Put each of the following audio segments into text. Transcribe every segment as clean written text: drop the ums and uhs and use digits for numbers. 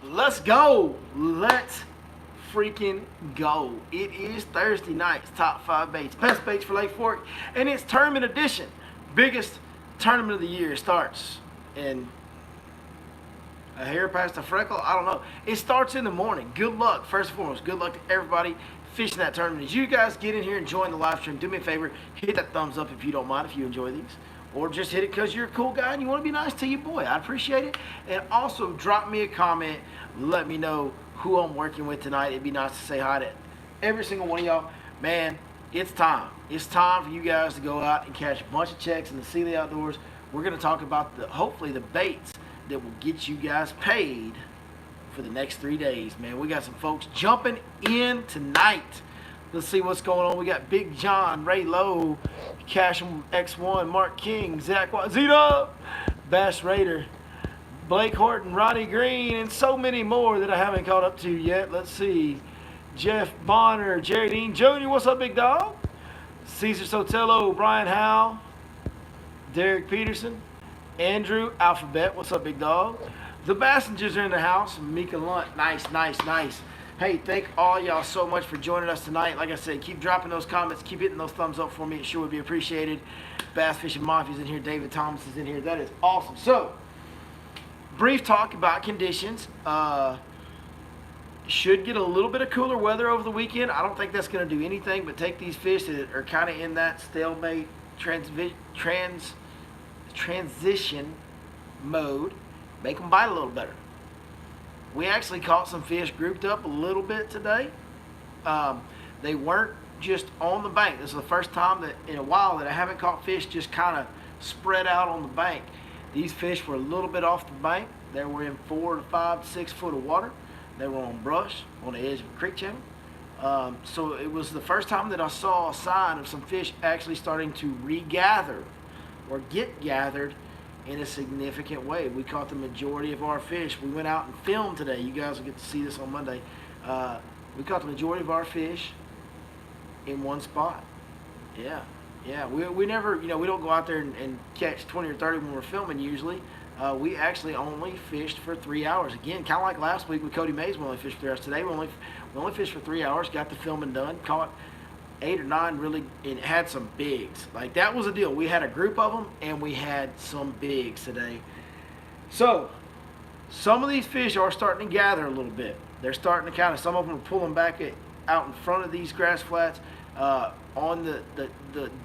Let's go. Let's freaking go. It is Thursday night's top 5 baits, best baits for Lake Fork, and it's tournament edition. Biggest tournament of the year starts in a hair past a freckle. I don't know. It starts in the morning. Good luck, first and foremost. Good luck to everybody fishing that tournament. As you guys get in here and join the live stream, do me a favor, hit that thumbs up if you don't mind, if you enjoy these. Or just hit it because you're a cool guy and you want to be nice to your boy. I appreciate it. And also drop me a comment. Let me know who I'm working with tonight. It'd be nice to say hi to every single one of y'all. Man, it's time. It's time for you guys to go out and catch a bunch of checks in the sea of the outdoors. We're going to talk about, hopefully, the baits that will get you guys paid for the next 3 days. Man, we got some folks jumping in tonight. Let's see what's going on. We got Big John, Ray Lowe, Cash X1, Mark King, Zach Wazita, Bass Raider, Blake Horton, Ronnie Green, and so many more that I haven't caught up to yet. Let's see. Jeff Bonner, Jerry Dean Jr., what's up, big dog? Cesar Sotelo, Brian Howe, Derek Peterson, Andrew Alphabet, what's up, big dog? The Passengers are in the house. Mika Lunt, nice, nice, nice. Hey, thank all y'all so much for joining us tonight. Like I said, keep dropping those comments. Keep hitting those thumbs up for me. It sure would be appreciated. Bass Fishing Mafia's in here. David Thomas is in here. That is awesome. So, brief talk about conditions. Should get a little bit of cooler weather over the weekend. I don't think that's going to do anything but take these fish that are kind of in that stalemate transition mode, make them bite a little better. We actually caught some fish grouped up a little bit today. They weren't just on the bank. This is the first time that in a while that I haven't caught fish just kind of spread out on the bank. These fish were a little bit off the bank. They were in 4 to 5 to 6 foot of water. They were on brush on the edge of a creek channel. So it was the first time that I saw a sign of some fish actually starting to regather or get gathered in a significant way. We caught the majority of our fish. We went out and filmed today. You guys will get to see this on Monday. We caught the majority of our fish in one spot. Yeah. We never, we don't go out there and catch 20 or 30 when we're filming usually. We actually only fished for 3 hours. Again, kind of like last week with Cody Mays, we only fished for 3 hours. Today we only fished for 3 hours, got the filming done, caught 8 or 9 really, and had some bigs. Like, that was the deal. We had a group of them, and we had some bigs today. So, some of these fish are starting to gather a little bit. They're starting to some of them are pulling back out in front of these grass flats on the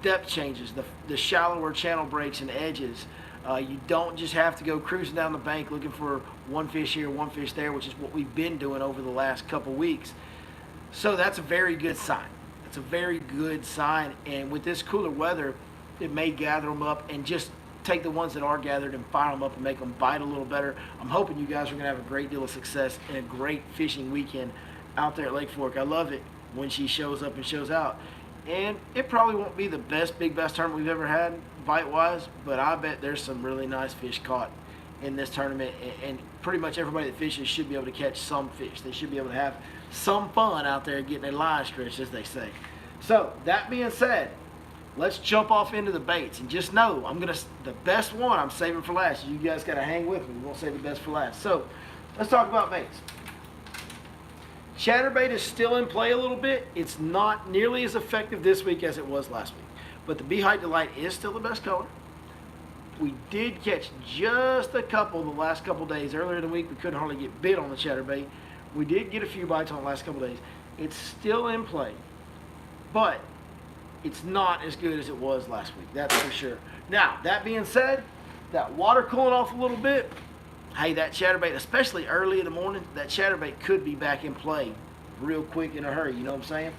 depth changes, the shallower channel breaks and edges. You don't just have to go cruising down the bank looking for one fish here, one fish there, which is what we've been doing over the last couple weeks. So that's a very good sign. It's a very good sign, and with this cooler weather, it may gather them up and just take the ones that are gathered and fire them up and make them bite a little better. I'm hoping you guys are going to have a great deal of success and a great fishing weekend out there at Lake Fork. I love it when she shows up and shows out. And it probably won't be the best big bass tournament we've ever had bite-wise, but I bet there's some really nice fish caught in this tournament, and pretty much everybody that fishes should be able to catch some fish. They should be able to have some fun out there getting their line stretched, as they say. So, that being said, let's jump off into the baits. And just know, the best one I'm saving for last. You guys got to hang with me. We're going to save the best for last. So, let's talk about baits. Chatterbait is still in play a little bit. It's not nearly as effective this week as it was last week. But the Beehite Delight is still the best color. We did catch just a couple the last couple days. Earlier in the week, we couldn't hardly get bit on the chatterbait. We did get a few bites on the last couple days. It's still in play, but it's not as good as it was last week. That's for sure. Now, that being said, that water cooling off a little bit, hey, that chatterbait, especially early in the morning, that chatterbait could be back in play real quick in a hurry. You know what I'm saying?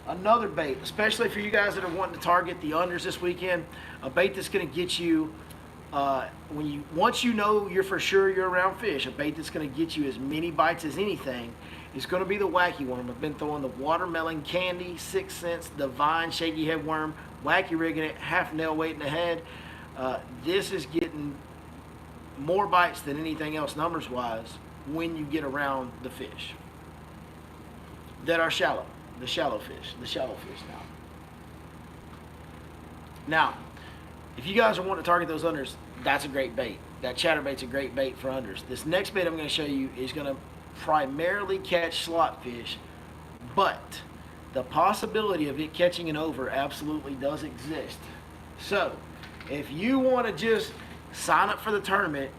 Another bait, especially for you guys that are wanting to target the unders this weekend, a bait that's going to get you, once you know you're for sure you're around fish, a bait that's going to get you as many bites as anything is going to be the wacky worm. I've been throwing the watermelon candy, 6 cents, divine shaky head worm, wacky rigging it, half nail weight in the head. This is getting more bites than anything else numbers wise when you get around the fish that are shallow. The shallow fish now. If you guys are wanting to target those unders, that's a great bait. that chatterbait's a great bait for unders. This next bait I'm going to show you is going to primarily catch slot fish, but the possibility of it catching an over absolutely does exist. So if you want to just sign up for the tournament,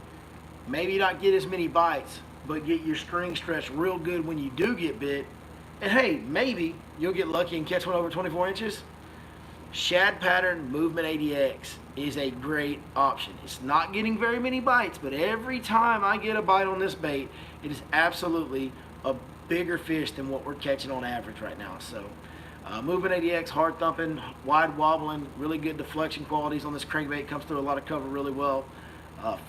maybe not get as many bites, but get your string stretched real good when you do get bit, and hey, maybe you'll get lucky and catch one over 24 inches, shad pattern movement 80X is a great option. It's not getting very many bites, but every time I get a bite on this bait, it is absolutely a bigger fish than what we're catching on average right now. So movement 80X, hard thumping, wide wobbling, really good deflection qualities on this crankbait. Comes through a lot of cover really well.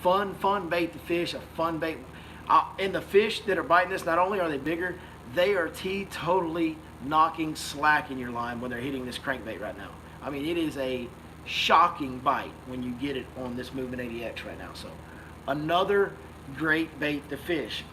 Fun bait to fish, a fun bait. And the fish that are biting this, not only are they bigger, they are totally knocking slack in your line when they're hitting this crankbait right now. I mean, it is a shocking bite when you get it on this movement 80X right now. So another great bait to fish.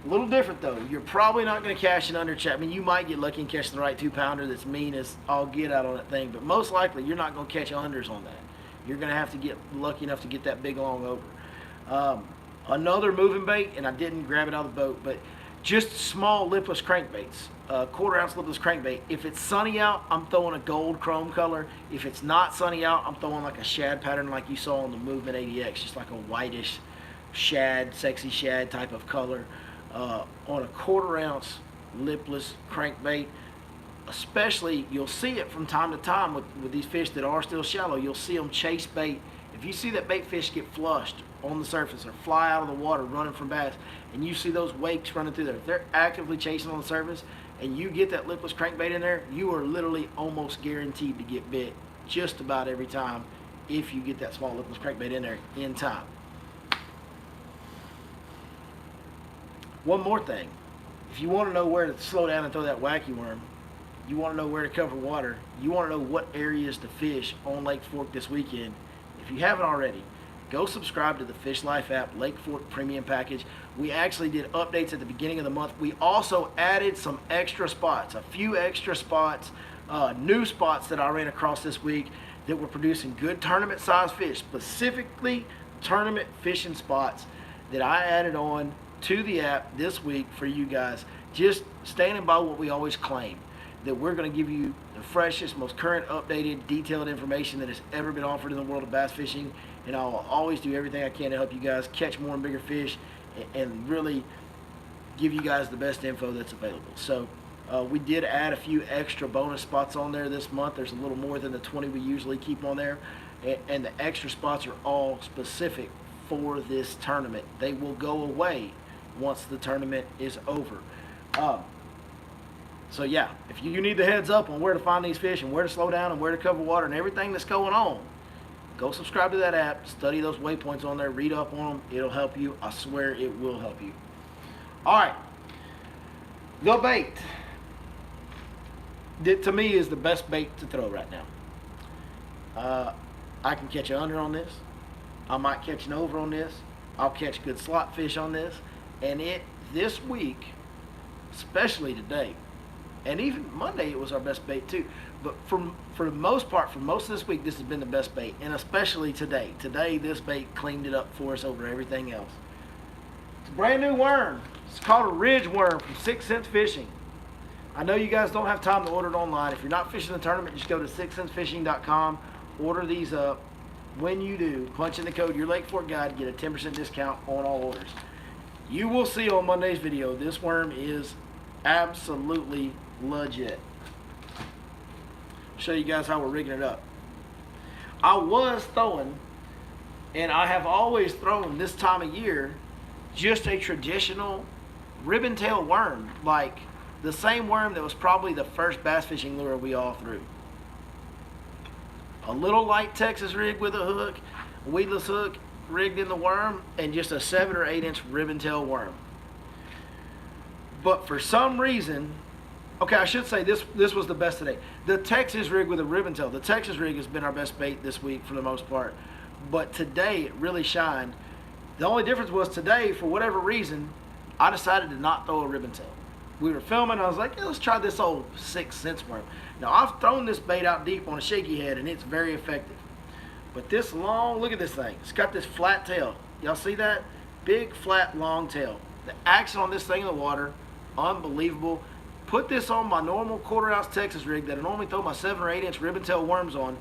A little different though. You're probably not going to cash an under chat. I mean, you might get lucky and catch the right 2-pounder that's mean as all get out on that thing, but most likely you're not going to catch unders on that. You're going to have to get lucky enough to get that big long over. Another moving bait, and I didn't grab it out of the boat, but just small lipless crankbaits. 1/4 ounce lipless crankbait. If it's sunny out, I'm throwing a gold chrome color. If it's not sunny out, I'm throwing like a shad pattern like you saw on the movement 80X, just like a whitish shad, sexy shad type of color. On a 1/4 ounce lipless crankbait, especially, you'll see it from time to time with these fish that are still shallow. You'll see them chase bait. If you see that bait fish get flushed on the surface or fly out of the water running from bass, and you see those wakes running through there, if they're actively chasing on the surface and you get that lipless crankbait in there, you are literally almost guaranteed to get bit just about every time if you get that small lipless crankbait in there in time. One more thing, if you want to know where to slow down and throw that wacky worm, you want to know where to cover water, you want to know what areas to fish on Lake Fork this weekend, if you haven't already, go subscribe to the FishLife app, Lake Fork Premium Package. We actually did updates at the beginning of the month. We also added some extra spots, a few extra spots, new spots that I ran across this week that were producing good tournament size fish, specifically tournament fishing spots that I added on to the app this week for you guys. Just standing by what we always claim, that we're going to give you the freshest, most current, updated, detailed information that has ever been offered in the world of bass fishing, and I will always do everything I can to help you guys catch more and bigger fish and really give you guys the best info that's available. So we did add a few extra bonus spots on there this month. There's a little more than the 20 we usually keep on there, and the extra spots are all specific for this tournament. They will go away once the tournament is over. So yeah, if you need the heads up on where to find these fish and where to slow down and where to cover water and everything that's going on, go subscribe to that app, study those waypoints on there, read up on them. It'll help you. I swear it will help you. All right, the bait that to me is the best bait to throw right now. I can catch an under on this. I might catch an over on this. I'll catch good slot fish on this. And this week, especially today, and even Monday it was our best bait too. But for the most part, for most of this week, this has been the best bait. And especially today. Today, this bait cleaned it up for us over everything else. It's a brand new worm. It's called a ridge worm from 6 Cents Fishing. I know you guys don't have time to order it online. If you're not fishing the tournament, just go to 6centsfishing.com. Order these up. When you do, punch in the code Your Lake Fork Guide to get a 10% discount on all orders. You will see on Monday's video, this worm is absolutely legit. Show you guys how we're rigging it up. I was throwing, and I have always thrown this time of year, just a traditional ribbon tail worm, like the same worm that was probably the first bass fishing lure we all threw. A little light Texas rig with a hook, a weedless hook rigged in the worm, and just a 7 or 8 inch ribbon tail worm. But for some reason, okay, I should say this was the best today. The Texas rig with a ribbon tail. The Texas rig has been our best bait this week for the most part. But today it really shined. The only difference was today, for whatever reason, I decided to not throw a ribbon tail. We were filming, I was like, let's try this old 6 Cents worm. Now I've thrown this bait out deep on a shaky head and it's very effective. But this long, look at this thing. It's got this flat tail. Y'all see that? Big, flat, long tail. The action on this thing in the water, unbelievable. Put this on my normal 1/4 ounce Texas rig that I normally throw my 7 or 8 inch ribbon tail worms on.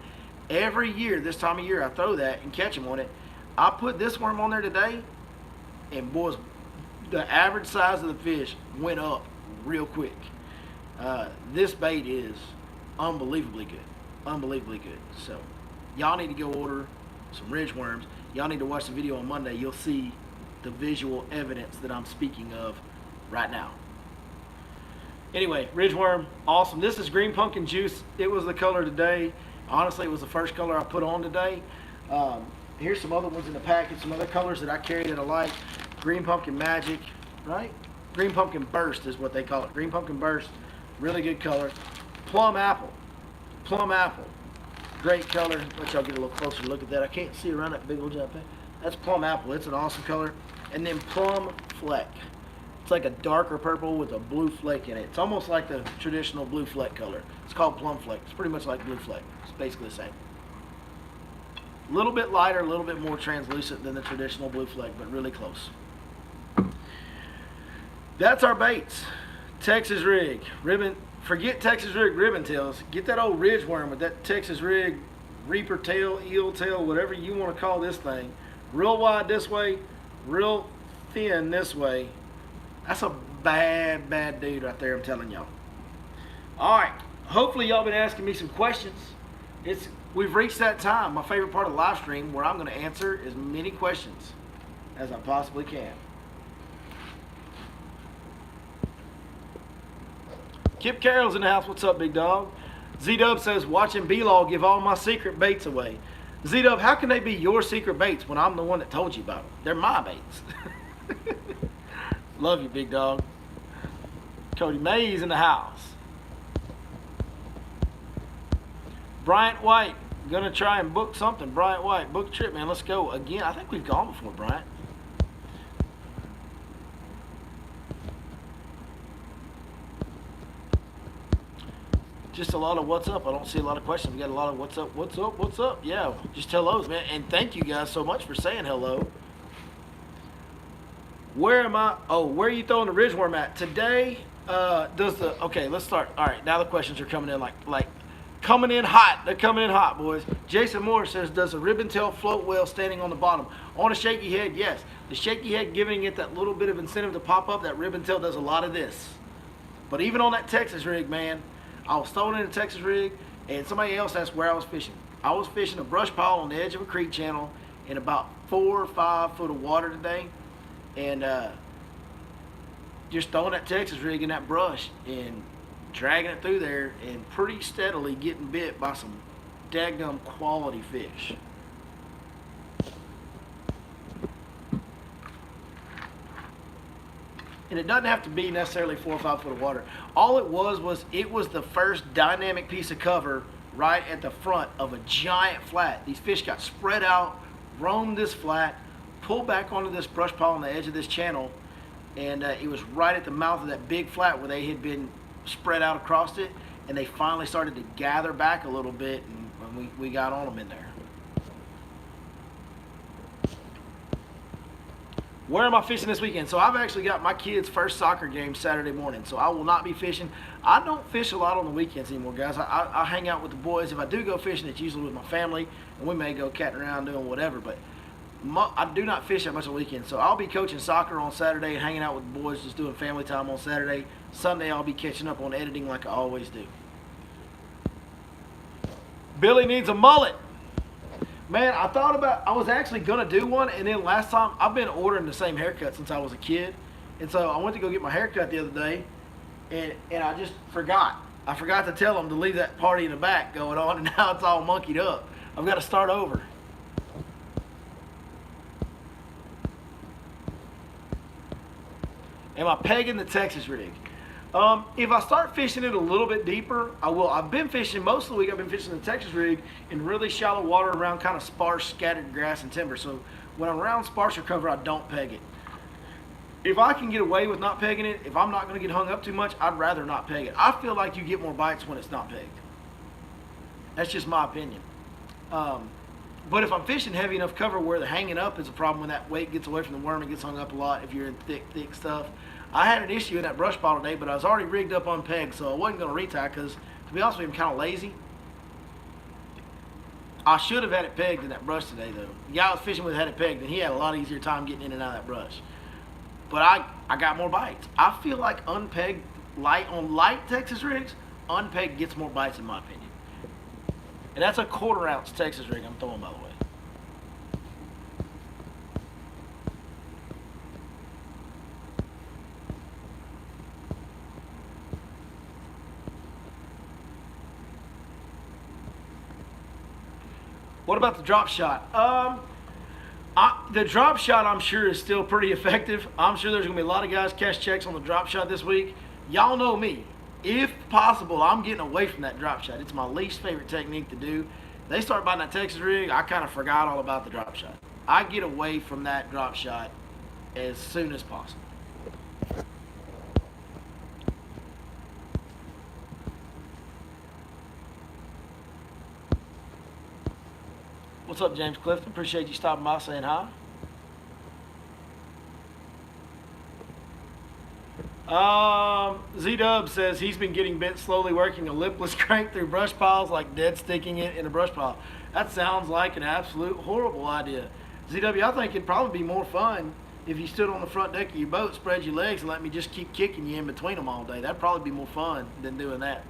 Every year, this time of year, I throw that and catch them on it. I put this worm on there today, and boys, the average size of the fish went up real quick. This bait is unbelievably good. Unbelievably good. So, y'all need to go order some ridge worms. Y'all need to watch the video on Monday. You'll see the visual evidence that I'm speaking of right now. Anyway, ridge worm, awesome. This is green pumpkin juice. It was the color today. Honestly, it was the first color I put on today. Here's some other ones in the package, some other colors that I carry that I like. Green pumpkin magic, right? Green pumpkin burst is what they call it. Green pumpkin burst, really good color. Plum apple, great color. Let y'all get a little closer look at that. I can't see around that big old jump thing. That's plum apple. It's an awesome color. And then plum fleck. It's like a darker purple with a blue flake in it. It's almost like the traditional blue fleck color. It's called plum fleck. It's pretty much like blue fleck. It's basically the same. A little bit lighter, a little bit more translucent than the traditional blue fleck, but really close. That's our baits. Texas rig, ribbon. Forget Texas rig ribbon tails. Get that old ridge worm with that Texas rig reaper tail, eel tail, whatever you want to call this thing. Real wide this way, real thin this way. That's a bad, bad dude right there, I'm telling y'all. All right, hopefully y'all been asking me some questions. We've reached that time, my favorite part of the live stream, where I'm going to answer as many questions as I possibly can. Kip Carroll's in the house. What's up, big dog? Z-Dub says, watching B-Law give all my secret baits away. Z-Dub, how can they be your secret baits when I'm the one that told you about them? They're my baits. Love you, big dog. Cody Mays in the house. Bryant White, gonna try and book something. Bryant White, book trip, man. Let's go again. I think we've gone before, Bryant. Just a lot of what's up. I don't see a lot of questions. We got a lot of what's up, what's up, what's up. Yeah, just hellos, man. And thank you guys so much for saying hello. Where am I? Oh, where are you throwing the ridge worm at? Today, okay, let's start. All right, now the questions are coming in like coming in hot. They're coming in hot, boys. Jason Moore says, does a ribbon tail float well standing on the bottom? On a shaky head, yes. The shaky head giving it that little bit of incentive to pop up, that ribbon tail does a lot of this. But even on that Texas rig, man, I was throwing in a Texas rig, and somebody else asked where I was fishing. I was fishing a brush pile on the edge of a creek channel in about 4 or 5 foot of water today, and just throwing that Texas rig in that brush and dragging it through there and pretty steadily getting bit by some daggum quality fish. And it doesn't have to be necessarily 4 or 5 foot of water. All it was it was the first dynamic piece of cover right at the front of a giant flat. These fish got spread out, roamed this flat, pulled back onto this brush pile on the edge of this channel, and it was right at the mouth of that big flat where they had been spread out across it, and they finally started to gather back a little bit, and we got on them in there. Where am I fishing this weekend? So I've actually got my kids' first soccer game Saturday morning, so I will not be fishing. I don't fish a lot on the weekends anymore, guys. I hang out with the boys. If I do go fishing, it's usually with my family, and we may go catting around doing whatever, but I do not fish that much on the weekend. So I'll be coaching soccer on Saturday and hanging out with the boys, just doing family time on Saturday. Sunday I'll be catching up on editing like I always do. Billy needs a mullet. Man, I was actually going to do one, and then last time, I've been ordering the same haircut since I was a kid, and so I went to go get my haircut the other day, and I just forgot. I forgot to tell them to leave that party in the back going on, and now it's all monkeyed up. I've got to start over. Am I pegging the Texas rig? If I start fishing it a little bit deeper, I will. I've been fishing most of the week. I've been fishing the Texas rig in really shallow water around kind of sparse, scattered grass and timber. So when I'm around sparser cover, I don't peg it. If I can get away with not pegging it, if I'm not going to get hung up too much, I'd rather not peg it. I feel like you get more bites when it's not pegged. That's just my opinion. But if I'm fishing heavy enough cover where the hanging up is a problem, when that weight gets away from the worm, it gets hung up a lot if you're in thick stuff. I had an issue in that brush pile today, but I was already rigged up on pegs, so I wasn't going to retie because, to be honest with you, I'm kind of lazy. I should have had it pegged in that brush today, though. The guy I was fishing with had it pegged, and he had a lot easier time getting in and out of that brush. But I got more bites. I feel like unpegged, light Texas rigs, unpegged gets more bites in my opinion. And that's a 1/4 ounce Texas rig I'm throwing, by the way. What about the drop shot? The drop shot, I'm sure, is still pretty effective. I'm sure there's going to be a lot of guys cash checks on the drop shot this week. Y'all know me. If possible, I'm getting away from that drop shot. It's my least favorite technique to do. They start buying that Texas rig, I kind of forgot all about the drop shot. I get away from that drop shot as soon as possible. What's up, James Clifton? Appreciate you stopping by, saying hi. Z-Dub says he's been getting bent slowly working a lipless crank through brush piles, like dead sticking it in a brush pile. That sounds like an absolute horrible idea. ZW, I think it'd probably be more fun if you stood on the front deck of your boat, spread your legs, and let me just keep kicking you in between them all day. That'd probably be more fun than doing that.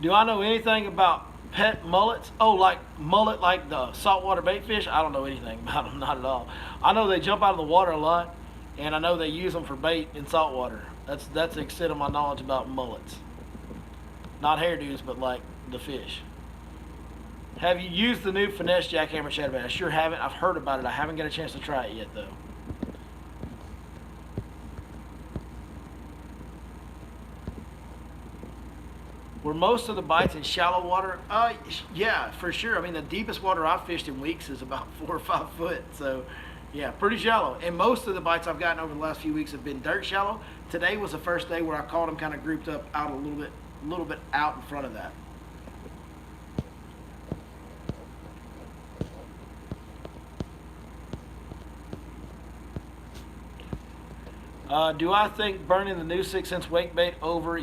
Do I know anything about pet mullets? Oh, like mullet, like the saltwater bait fish? I don't know anything about them, not at all. I know they jump out of the water a lot, and I know they use them for bait in saltwater. That's the extent of my knowledge about mullets. Not hairdos, but like the fish. Have you used the new finesse jackhammer chatterbait? I sure haven't. I've heard about it. I haven't got a chance to try it yet, though. Were most of the bites in shallow water? Yeah, for sure. I mean, the deepest water I've fished in weeks is about 4 or 5 foot. So, yeah, pretty shallow. And most of the bites I've gotten over the last few weeks have been dirt shallow. Today was the first day where I caught them kind of grouped up out a little bit out in front of that. Do I think burning the new 6-inch wake bait over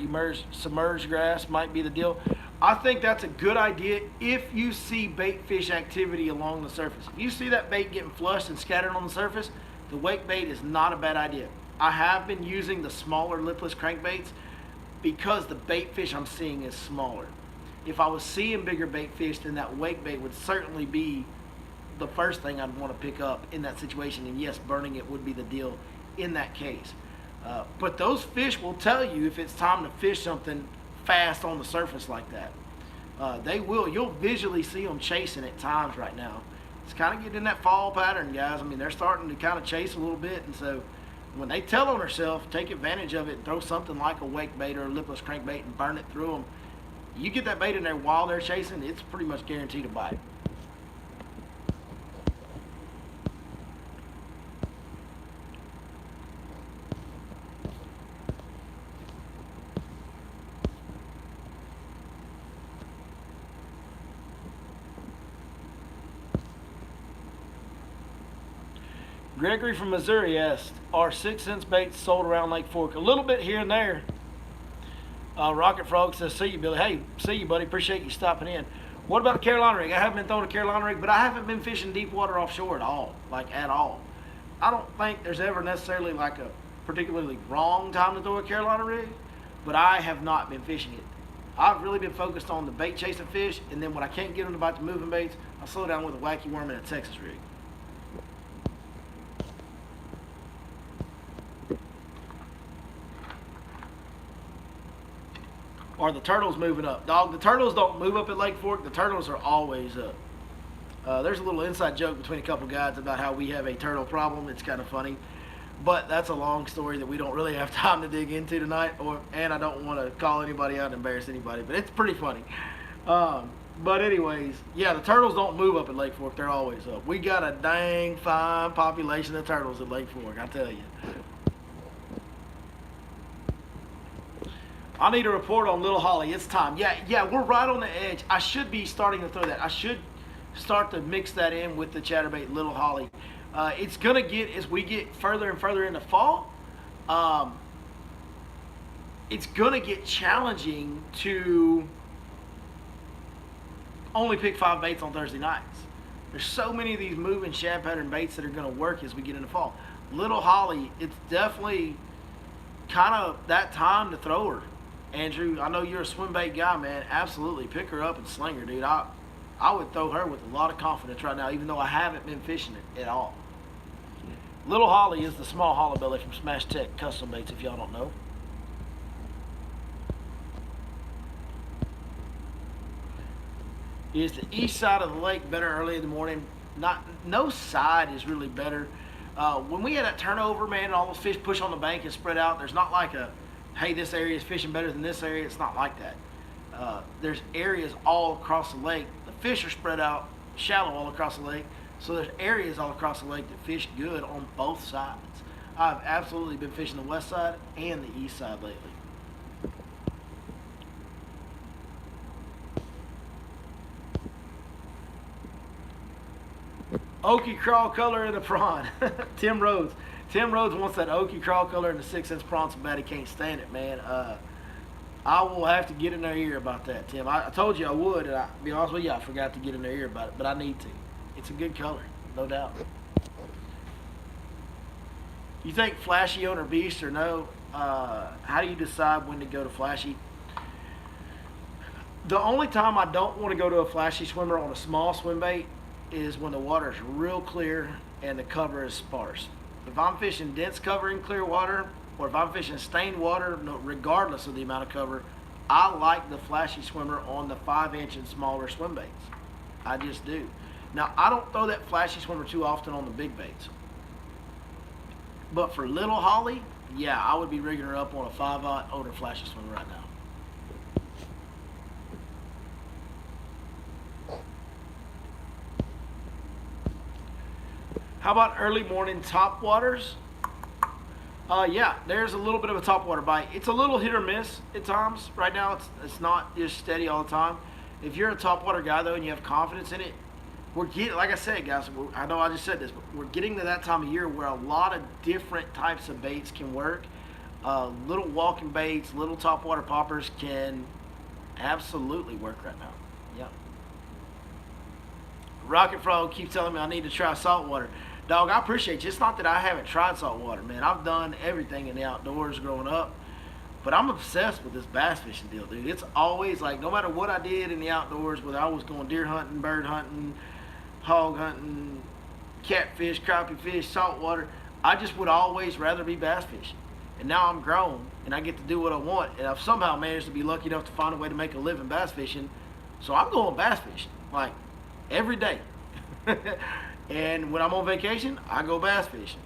submerged grass might be the deal? I think that's a good idea if you see bait fish activity along the surface. If you see that bait getting flushed and scattered on the surface, the wake bait is not a bad idea. I have been using the smaller lipless crankbaits because the bait fish I'm seeing is smaller. If I was seeing bigger bait fish, then that wake bait would certainly be the first thing I'd want to pick up in that situation. And yes, burning it would be the deal in that case. But those fish will tell you if it's time to fish something fast on the surface like that. They will. You'll visually see them chasing at times right now. It's kind of getting in that fall pattern, guys. I mean, they're starting to kind of chase a little bit, and so when they tell on themselves, take advantage of it and throw something like a wake bait or a lipless crankbait and burn it through them. You get that bait in there while they're chasing, it's pretty much guaranteed to bite. Gregory from Missouri asked, are 6-inch baits sold around Lake Fork? A little bit here and there. Rocket Frog says, see you, Billy. Hey, see you, buddy. Appreciate you stopping in. What about a Carolina rig? I haven't been throwing a Carolina rig, but I haven't been fishing deep water offshore at all, like at all. I don't think there's ever necessarily like a particularly wrong time to throw a Carolina rig, but I have not been fishing it. I've really been focused on the bait chasing fish, and then when I can't get them to bite the moving baits, I slow down with a wacky worm and a Texas rig. Are the turtles moving up? Dog, the turtles don't move up at Lake Fork. The turtles are always up. There's a little inside joke between a couple guys about how we have a turtle problem. It's kind of funny. But that's a long story that we don't really have time to dig into tonight. And I don't want to call anybody out and embarrass anybody. But it's pretty funny. But anyways, yeah, the turtles don't move up at Lake Fork. They're always up. We got a dang fine population of turtles at Lake Fork, I tell you. I need a report on Little Holly. It's time. Yeah, we're right on the edge. I should be starting to throw that. I should start to mix that in with the Chatterbait Little Holly. It's going to get, as we get further and further into fall, it's going to get challenging to only pick 5 baits on Thursday nights. There's so many of these moving shad pattern baits that are going to work as we get into fall. Little Holly, it's definitely kind of that time to throw her. Andrew, I know you're a swim bait guy, man. Absolutely. Pick her up and sling her, dude. I would throw her with a lot of confidence right now, even though I haven't been fishing it at all. Little Holly is the small hollow belly from Smash Tech Custom Baits, if y'all don't know. Is the east side of the lake better early in the morning? No side is really better. When we had that turnover, man, and all those fish push on the bank and spread out, there's not like a, hey, this area is fishing better than this area. It's not like that. There's areas all across the lake. The fish are spread out shallow all across the lake. So there's areas all across the lake that fish good on both sides. I've absolutely been fishing the west side and the east side lately. Oaky crawl color in the prawn. Tim Rhodes. Tim Rhodes wants that oaky crawl color in the 6-inch prawn so bad he can't stand it, man. I will have to get in their ear about that, Tim. I told you I would, and to be honest with you, I forgot to get in their ear about it, but I need to. It's a good color, no doubt. You think flashy on or beast or no? How do you decide when to go to flashy? The only time I don't want to go to a flashy swimmer on a small swim bait is when the water is real clear and the cover is sparse. If I'm fishing dense cover in clear water, or if I'm fishing stained water, regardless of the amount of cover, I like the flashy swimmer on the 5-inch and smaller swim baits. I just do. Now, I don't throw that flashy swimmer too often on the big baits. But for Little Holly, yeah, I would be rigging her up on a 5-aught older flashy swimmer right now. How about early morning top waters? Yeah, there's a little bit of a top water bite. It's a little hit or miss at times. Right now, it's not just steady all the time. If you're a top water guy though and you have confidence in it, we're getting, like I said, guys, I know I just said this, but we're getting to that time of year where a lot of different types of baits can work. Little walking baits, little top water poppers can absolutely work right now. Yeah. Rocket Frog keeps telling me I need to try saltwater. Dog, I appreciate you. It's not that I haven't tried saltwater, man. I've done everything in the outdoors growing up, but I'm obsessed with this bass fishing deal, dude. It's always like, no matter what I did in the outdoors, whether I was going deer hunting, bird hunting, hog hunting, catfish, crappie fish, saltwater, I just would always rather be bass fishing. And now I'm grown, and I get to do what I want, and I've somehow managed to be lucky enough to find a way to make a living bass fishing, so I'm going bass fishing, like, every day. And when I'm on vacation, I go bass fishing.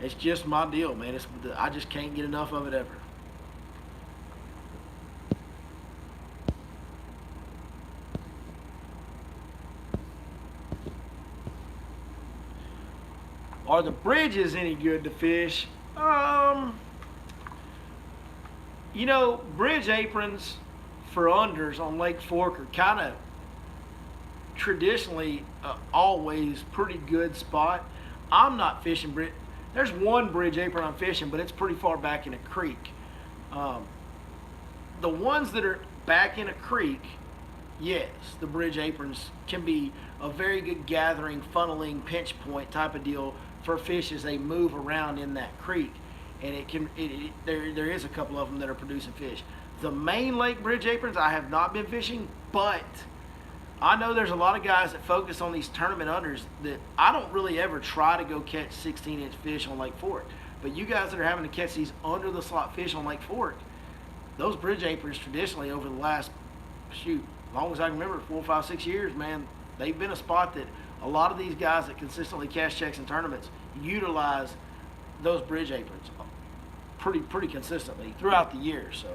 It's just my deal, man. I just can't get enough of it ever. Are the bridges any good to fish? You know, bridge aprons for unders on Lake Fork are kind of traditionally always pretty good spot. I'm not fishing bridge. There's one bridge apron I'm fishing, but it's pretty far back in a creek. The ones that are back in a creek, yes, the bridge aprons can be a very good gathering, funneling, pinch point type of deal for fish as they move around in that creek. And there is a couple of them that are producing fish. The main lake bridge aprons I have not been fishing, but I know there's a lot of guys that focus on these tournament unders that I don't really ever try to go catch 16-inch fish on Lake Fork. But you guys that are having to catch these under the slot fish on Lake Fork, those bridge aprons traditionally over the last, as long as I can remember, 4, 5, 6 years, man, they've been a spot that a lot of these guys that consistently cash checks in tournaments utilize those bridge aprons pretty consistently throughout the year. So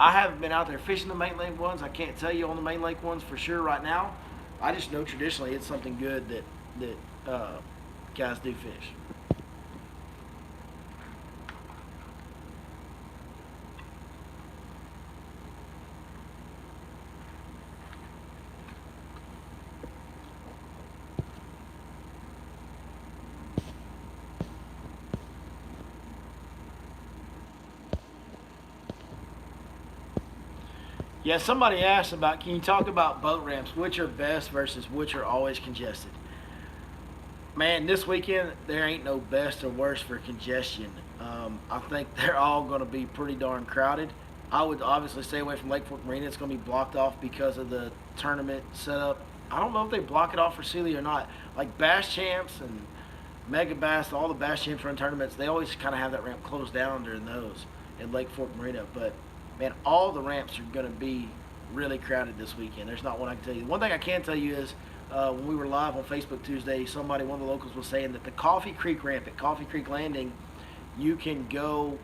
I haven't been out there fishing the main lake ones. I can't tell you on the main lake ones for sure right now. I just know traditionally it's something good that guys do fish. Yeah, somebody asked about, can you talk about boat ramps, which are best versus which are always congested? Man, this weekend there ain't no best or worst for congestion. I think they're all going to be pretty darn crowded. I would obviously stay away from Lake Fork Marina. It's going to be blocked off because of the tournament setup. I don't know if they block it off for Sealy or not. Like Bass Champs and Mega Bass, all the Bass Champs run tournaments, they always kind of have that ramp closed down during those in Lake Fork Marina. But man, all the ramps are going to be really crowded this weekend. There's not one I can tell you. One thing I can tell you is when we were live on Facebook Tuesday, one of the locals was saying that the Coffee Creek ramp at Coffee Creek Landing, you can go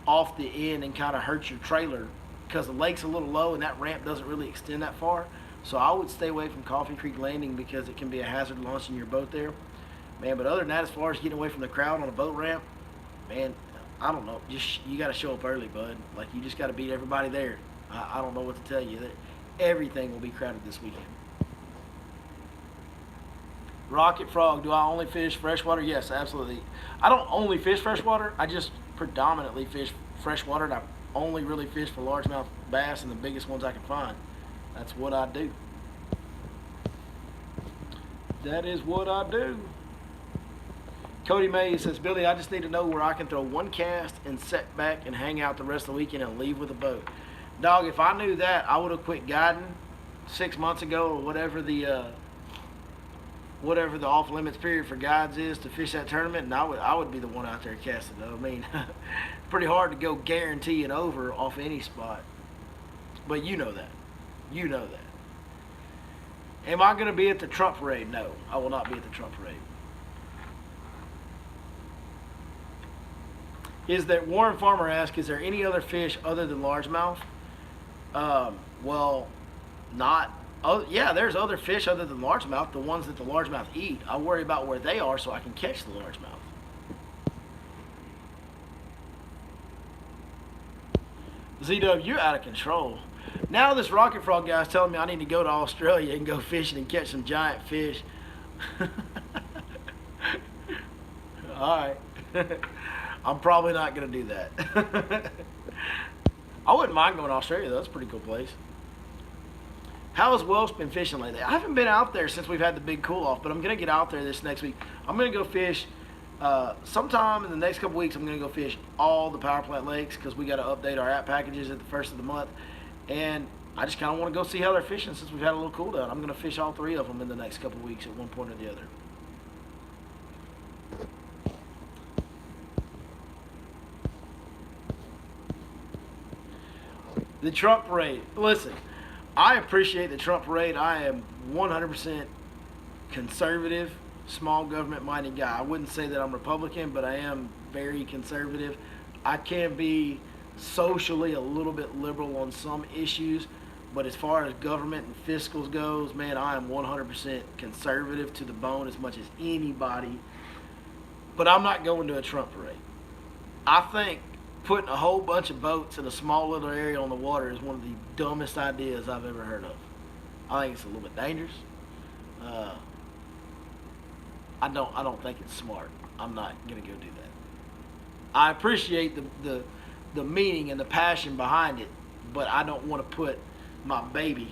off the end and kind of hurt your trailer because the lake's a little low and that ramp doesn't really extend that far. So I would stay away from Coffee Creek Landing because it can be a hazard launching your boat there. Man, but other than that, as far as getting away from the crowd on a boat ramp, man, I don't know. Just you got to show up early, bud. Like you just got to beat everybody there. I don't know what to tell you. That everything will be crowded this weekend. Rocket Frog, do I only fish freshwater? Yes, absolutely. I don't only fish freshwater. I just predominantly fish freshwater, and I only really fish for largemouth bass and the biggest ones I can find. That's what I do. That is what I do. Cody May says, Billy, I just need to know where I can throw one cast and set back and hang out the rest of the weekend and leave with a boat. Dog, if I knew that, I would have quit guiding 6 months ago or whatever the off limits period for guides is to fish that tournament, and I would be the one out there casting though. I mean, pretty hard to go guarantee an over off any spot. But you know that. You know that. Am I going to be at the Trump parade? No, I will not be at the Trump parade. Is that Warren Farmer asked, is there any other fish other than largemouth? Well, not. Oh, yeah, there's other fish other than largemouth, the ones that the largemouth eat. I worry about where they are so I can catch the largemouth. ZW, you're out of control. Now this Rocket Frog guy's telling me I need to go to Australia and go fishing and catch some giant fish. All right. I'm probably not going to do that. I wouldn't mind going to Australia, though. That's a pretty cool place. How has Welsh been fishing lately? I haven't been out there since we've had the big cool-off, but I'm going to get out there this next week. I'm going to go fish sometime in the next couple weeks. I'm going to go fish all the power plant lakes because we got to update our app packages at the first of the month. And I just kind of want to go see how they're fishing since we've had a little cool down. I'm going to fish all 3 of them in the next couple weeks at one point or the other. The Trump parade. Listen, I appreciate the Trump parade. I am 100% conservative, small government-minded guy. I wouldn't say that I'm Republican, but I am very conservative. I can be socially a little bit liberal on some issues, but as far as government and fiscals goes, man, I am 100% conservative to the bone as much as anybody. But I'm not going to a Trump parade. I think putting a whole bunch of boats in a small little area on the water is one of the dumbest ideas I've ever heard of. I think it's a little bit dangerous. I don't think it's smart. I'm not gonna go do that. I appreciate the meaning and the passion behind it, but I don't want to put my baby,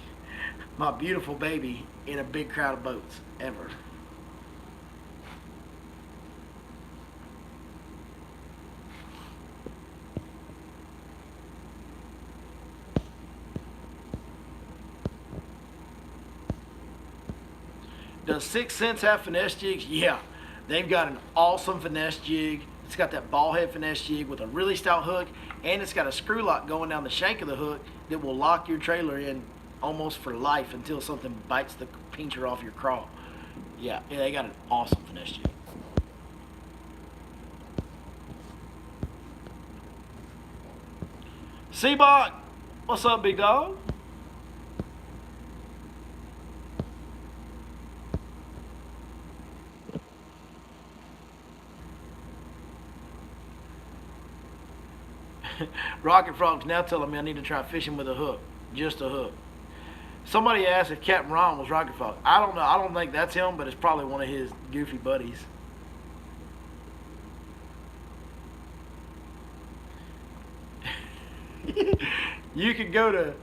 my beautiful baby, in a big crowd of boats ever. Does 6 Cents have finesse jigs? Yeah, they've got an awesome finesse jig. It's got that ball head finesse jig with a really stout hook, and it's got a screw lock going down the shank of the hook that will lock your trailer in almost for life until something bites the pincher off your craw. Yeah, they got an awesome finesse jig. Seabach, what's up, big dog? Rocket Frog's now telling me I need to try fishing with a hook. Just a hook. Somebody asked if Captain Ron was Rocket Frog. I don't know. I don't think that's him, but it's probably one of his goofy buddies. You could go to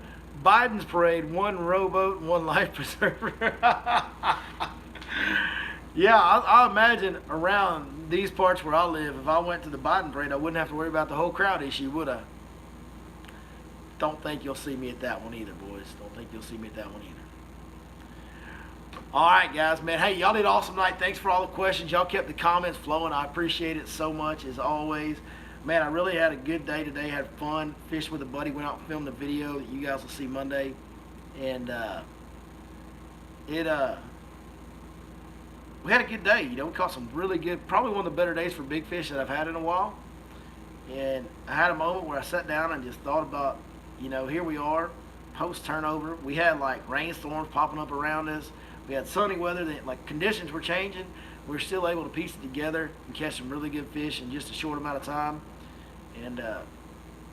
Biden's parade, one rowboat and one life preserver. Yeah, I imagine around these parts where I live, if I went to the Biden parade, I wouldn't have to worry about the whole crowd issue, would I? Don't think you'll see me at that one either, boys. Don't think you'll see me at that one either. All right, guys, man. Hey, y'all did an awesome night. Thanks for all the questions. Y'all kept the comments flowing. I appreciate it so much, as always. Man, I really had a good day today. Had fun. Fished with a buddy. Went out and filmed a video that you guys will see Monday. And we had a good day. You know, we caught some really good, probably one of the better days for big fish that I've had in a while. And I had a moment where I sat down and just thought about, you know, here we are, post turnover. We had like rainstorms popping up around us. We had sunny weather. That, like, conditions were changing. We were still able to piece it together and catch some really good fish in just a short amount of time. And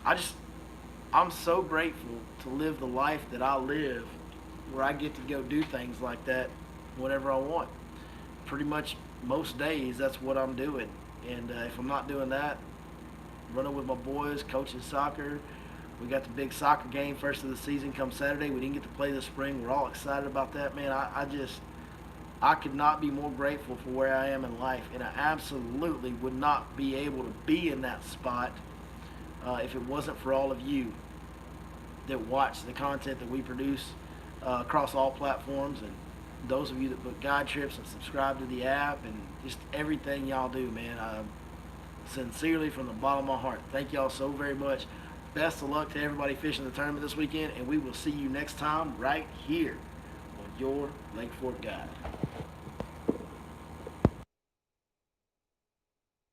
I'm so grateful to live the life that I live, where I get to go do things like that whenever I want. Pretty much most days, that's what I'm doing. And if I'm not doing that, running with my boys, coaching soccer. We got the big soccer game first of the season come Saturday. We didn't get to play this spring. We're all excited about that, man. I could not be more grateful for where I am in life, and I absolutely would not be able to be in that spot if it wasn't for all of you that watch the content that we produce across all platforms, and those of you that book guide trips and subscribe to the app, and just everything y'all do, man. Sincerely, from the bottom of my heart, thank y'all so very much. Best of luck to everybody fishing the tournament this weekend, and we will see you next time right here on your Lake Fork Guide.